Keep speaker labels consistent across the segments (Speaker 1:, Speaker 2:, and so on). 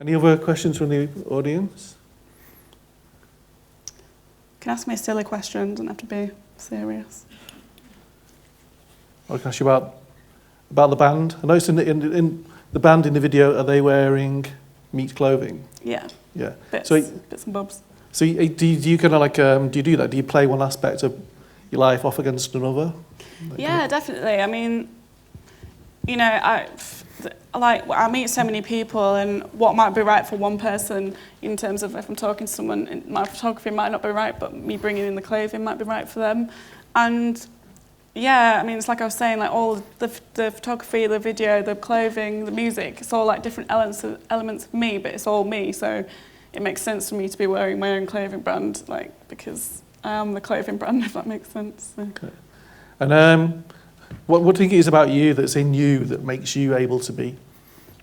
Speaker 1: Any other questions from the audience?
Speaker 2: You can ask me a silly question, doesn't have to be serious.
Speaker 1: I can ask you about the band. I noticed in the band in the video, are they wearing meat clothing?
Speaker 2: Yeah.
Speaker 1: Yeah.
Speaker 2: Bits and bobs.
Speaker 1: So do you kind of like, do you do that? Do you play one aspect of your life off against another?
Speaker 2: Yeah, definitely. I mean, you know, I meet so many people, and what might be right for one person in terms of if I'm talking to someone, my photography might not be right, but me bringing in the clothing might be right for them. And yeah, I mean, it's like I was saying, like all the photography, the video, the clothing, the music, it's all like different elements of me, but it's all me. So it makes sense for me to be wearing my own clothing brand, like, because I am the clothing brand, if that makes sense. So.
Speaker 1: Okay. And what do you think it is about you that's in you that makes you able to be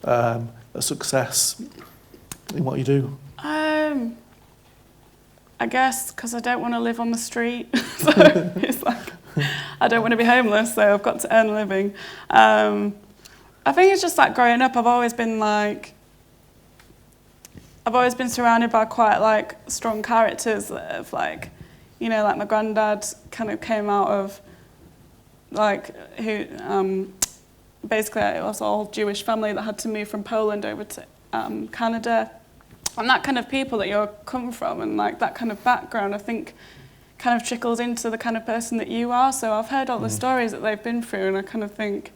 Speaker 1: a success in what you do?
Speaker 2: I guess because I don't want to live on the street. So it's like, I don't want to be homeless, so I've got to earn a living. I think it's just like growing up, I've always been surrounded by quite like strong characters that have like, you know, like my granddad kind of came out of like who basically it was all Jewish family that had to move from Poland over to Canada. And that kind of people that you're come from and like that kind of background, I think kind of trickles into the kind of person that you are. So I've heard all the stories that they've been through, and I kind of think,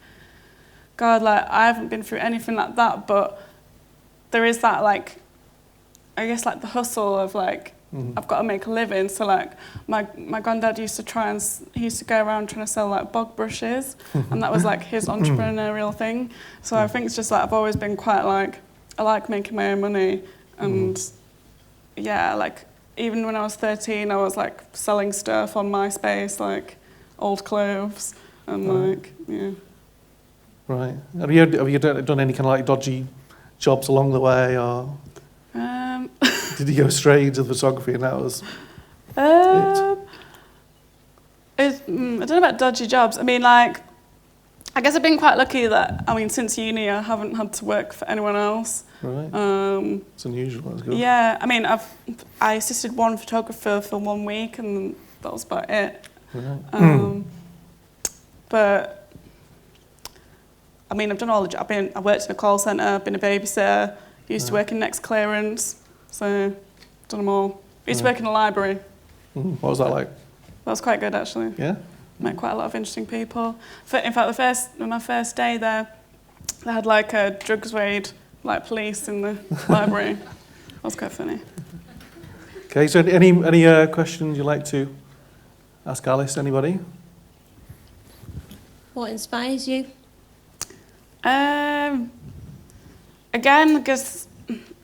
Speaker 2: God, like I haven't been through anything like that, but there is that like, I guess like the hustle of like, I've got to make a living. So like my granddad used to go around trying to sell like bog brushes, and that was like his entrepreneurial thing. So I think it's just like I've always been quite like, I like making my own money. And yeah, like even when I was 13, I was like selling stuff on MySpace, like old clothes, and like, yeah.
Speaker 1: Right. Have you done any kind of like dodgy jobs along the way, or did you go straight into the photography and that was it?
Speaker 2: I don't know about dodgy jobs. I mean, like, I guess I've been quite lucky that, I mean, since uni, I haven't had to work for anyone else.
Speaker 1: Right. It's unusual. That's good.
Speaker 2: Yeah, I mean, I assisted one photographer for 1 week, and that was about it.
Speaker 1: Right.
Speaker 2: But I mean, I've done all the jobs. I worked in a call centre, I've been a babysitter, used to work in next clearance, so done them all. I used to work in a library.
Speaker 1: What was that like?
Speaker 2: That was quite good, actually.
Speaker 1: Yeah.
Speaker 2: Met quite a lot of interesting people. In fact, my first day there, they had like a drugs raid, like police in the library. That was quite funny.
Speaker 1: Okay, so any questions you'd like to ask Alice, anybody?
Speaker 3: What inspires you?
Speaker 2: Again, I guess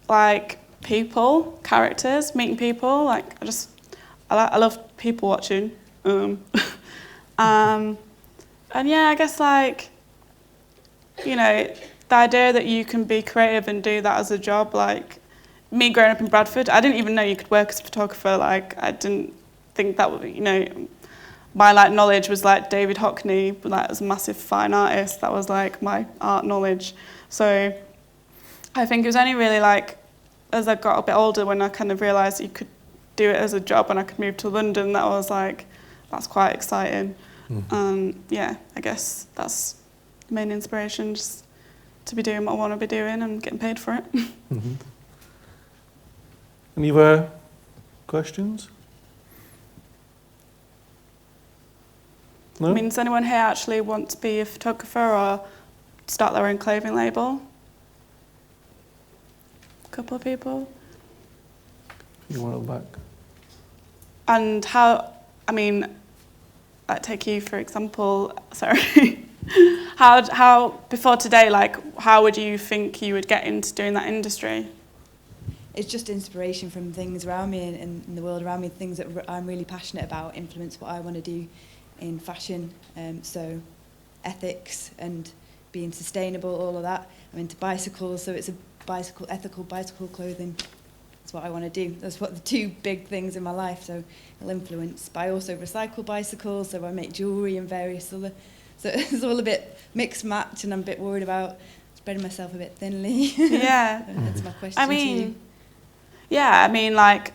Speaker 2: like people, characters, meeting people. Like I love people watching. And yeah, I guess like, you know, the idea that you can be creative and do that as a job, like me growing up in Bradford, I didn't even know you could work as a photographer. Like I didn't think that would, you know, my like knowledge was like David Hockney, like as a massive fine artist. That was like my art knowledge. So I think it was only really like as I got a bit older when I kind of realised you could do it as a job and I could move to London, that was like, that's quite exciting. Yeah, I guess that's the main inspiration, just to be doing what I want to be doing and getting paid for it.
Speaker 1: Any other questions? No?
Speaker 2: I mean, does anyone here actually want to be a photographer or start their own clothing label? A couple of people.
Speaker 1: You want to look back?
Speaker 2: And how, I mean, like take you for example, sorry. How before today, like how would you think you would get into doing that industry?
Speaker 4: It's just inspiration from things around me and in the world around me, things that I'm really passionate about influence what I want to do in fashion. So ethics and being sustainable, all of that. I'm into bicycles, so it's ethical bicycle clothing. That's what I want to do. That's what the two big things in my life, so it'll influence. But I also recycle bicycles, so I make jewellery and various other. So it's all a bit mixed match, and I'm a bit worried about spreading myself a bit thinly.
Speaker 2: Yeah.
Speaker 4: That's my question
Speaker 2: I
Speaker 4: to you.
Speaker 2: mean, yeah, I mean, like,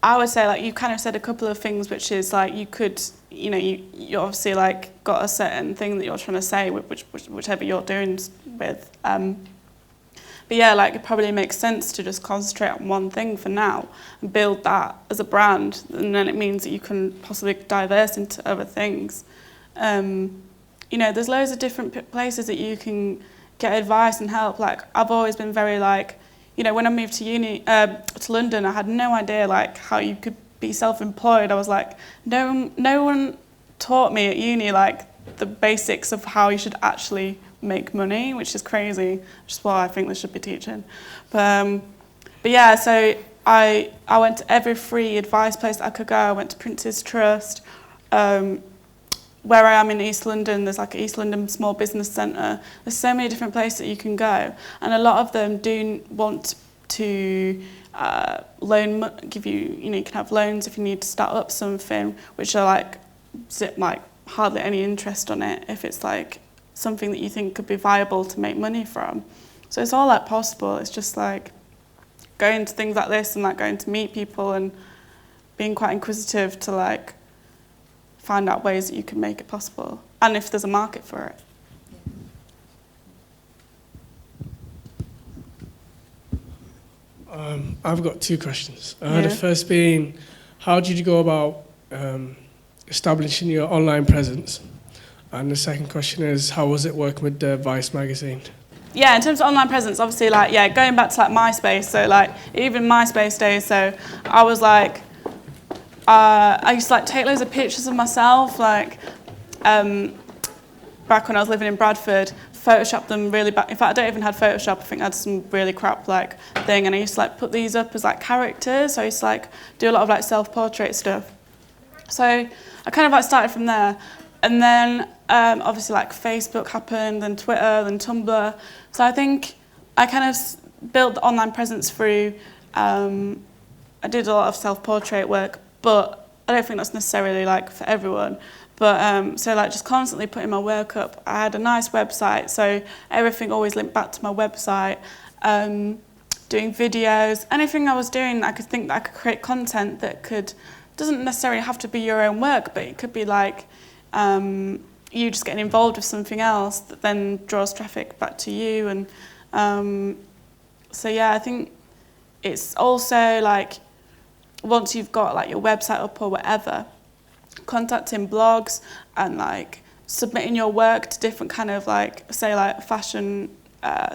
Speaker 2: I would say, like, you kind of said a couple of things, which is, like, you could, you know, you obviously, like, got a certain thing that you're trying to say, whichever you're doing with. But yeah, like, it probably makes sense to just concentrate on one thing for now and build that as a brand, and then it means that you can possibly diverse into other things. You know, there's loads of different places that you can get advice and help. Like, I've always been very, like, you know, when I moved to to London, I had no idea, like, how you could be self-employed. I was like, no one taught me at uni, like, the basics of how you should actually make money, which is crazy, which is what I think they should be teaching. But yeah, so I went to every free advice place that I could go. I went to Prince's Trust. Where I am in East London, there's like an East London Small Business Centre. There's so many different places that you can go, and a lot of them do want to give you, you know, you can have loans if you need to start up something, which are like hardly any interest on it if it's like something that you think could be viable to make money from. So it's all like possible. It's just like going to things like this and like going to meet people and being quite inquisitive to like find out ways that you can make it possible, and if there's a market for it.
Speaker 3: I've got two questions. The first being, how did you go about establishing your online presence? And the second question is, how was it working with the Vice magazine?
Speaker 2: Yeah, in terms of online presence, obviously, like, yeah, going back to like MySpace, so like even MySpace days, so I was like, I used to like take loads of pictures of myself, like back when I was living in Bradford, Photoshop them really bad. In fact, I don't even have Photoshop. I think I had some really crap like thing, and I used to like put these up as like characters. So I used to like do a lot of like self-portrait stuff. So I kind of like started from there, and then obviously like Facebook happened, then Twitter, then Tumblr. So I think I kind of built the online presence through. I did a lot of self-portrait work, but I don't think that's necessarily like for everyone. But so like just constantly putting my work up. I had a nice website, so everything always linked back to my website. Doing videos, anything I was doing, I could think that I could create content that doesn't necessarily have to be your own work, but it could be like you just getting involved with something else that then draws traffic back to you. And so yeah, I think it's also like once you've got like your website up or whatever, contacting blogs and like submitting your work to different kind of like, say like fashion,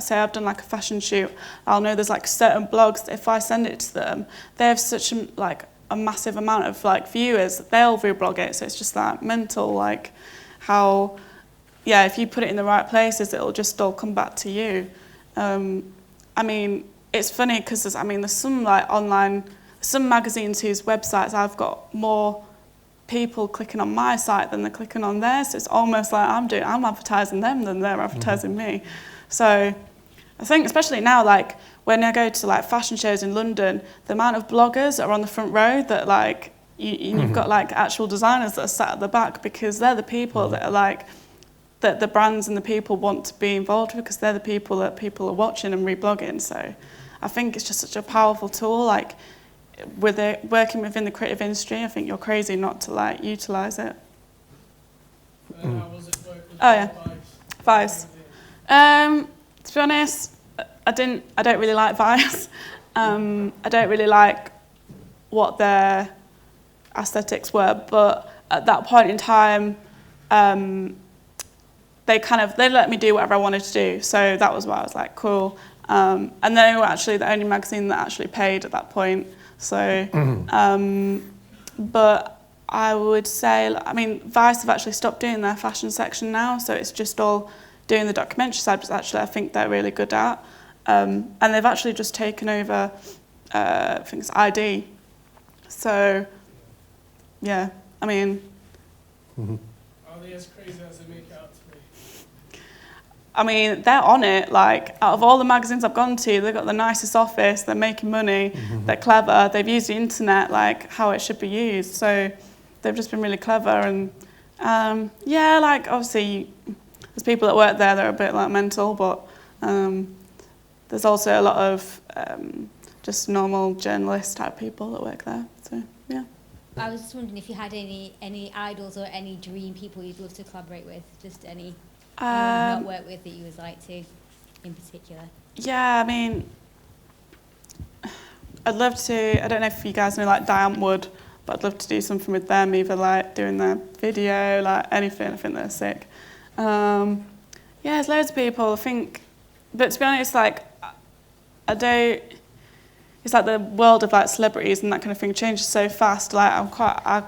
Speaker 2: say I've done like a fashion shoot, I'll know there's like certain blogs that if I send it to them, they have such a massive amount of like viewers, they'll reblog it. So it's just like mental, like how, yeah, if you put it in the right places, it'll just all come back to you. I mean, it's funny because there's some like online, some magazines whose websites I've got more people clicking on my site than they're clicking on theirs. So it's almost like I'm advertising them than they're advertising me. So I think especially now, like when I go to like fashion shows in London, the amount of bloggers that are on the front row that like you've got like actual designers that are sat at the back, because they're the people that are like that the brands and the people want to be involved with, because they're the people that people are watching and reblogging. So I think it's just such a powerful tool. Like with it working within the creative industry, I think you're crazy not to like utilise it.
Speaker 3: How was it working with
Speaker 2: Vice? To be honest, I don't really like Vice. I don't really like what their aesthetics were, but at that point in time, they let me do whatever I wanted to do. So that was why I was like, cool. And they were actually the only magazine that actually paid at that point. So, but I would say, I mean, Vice have actually stopped doing their fashion section now, so it's just all doing the documentary side, which actually I think they're really good at. And they've actually just taken over, I think it's ID. So, yeah, I mean...
Speaker 3: Are they as crazy as they make it out to be?
Speaker 2: I mean, they're on it. Like, out of all the magazines I've gone to, they've got the nicest office, they're making money, they're clever, they've used the internet like how it should be used. So they've just been really clever. And yeah, like obviously there's people that work there that are a bit like mental, but There's also a lot of just normal journalist type people that work there. So yeah.
Speaker 5: I was just wondering if you had any idols or any dream people you'd love to collaborate with, just anyone you've not worked with that you would like to, in particular.
Speaker 2: Yeah, I mean, I'd love to, I don't know if you guys know like Diane Wood, but I'd love to do something with them, either like doing their video, like anything. I think they're sick. Yeah, there's loads of people, I think, but to be honest, like, it's like the world of like celebrities and that kind of thing changes so fast. Like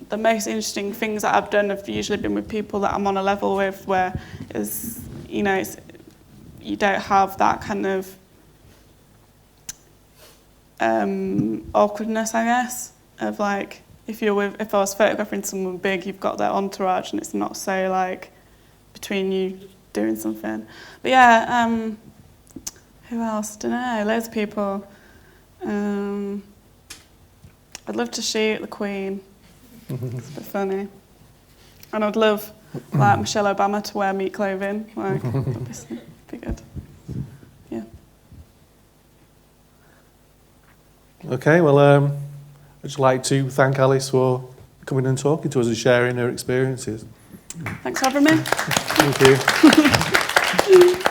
Speaker 2: the most interesting things that I've done have usually been with people that I'm on a level with, where you don't have that kind of awkwardness, I guess, of like if I was photographing someone big, you've got their entourage and it's not so like between you doing something. But yeah, who else? Don't know. Loads of people. I'd love to shoot the Queen. It's a bit funny. And I'd love like Michelle Obama to wear meat clothing. Like, that'd be good. Yeah.
Speaker 1: Okay, well, I'd just like to thank Alice for coming and talking to us and sharing her experiences.
Speaker 2: Thanks for having me.
Speaker 1: Thank you.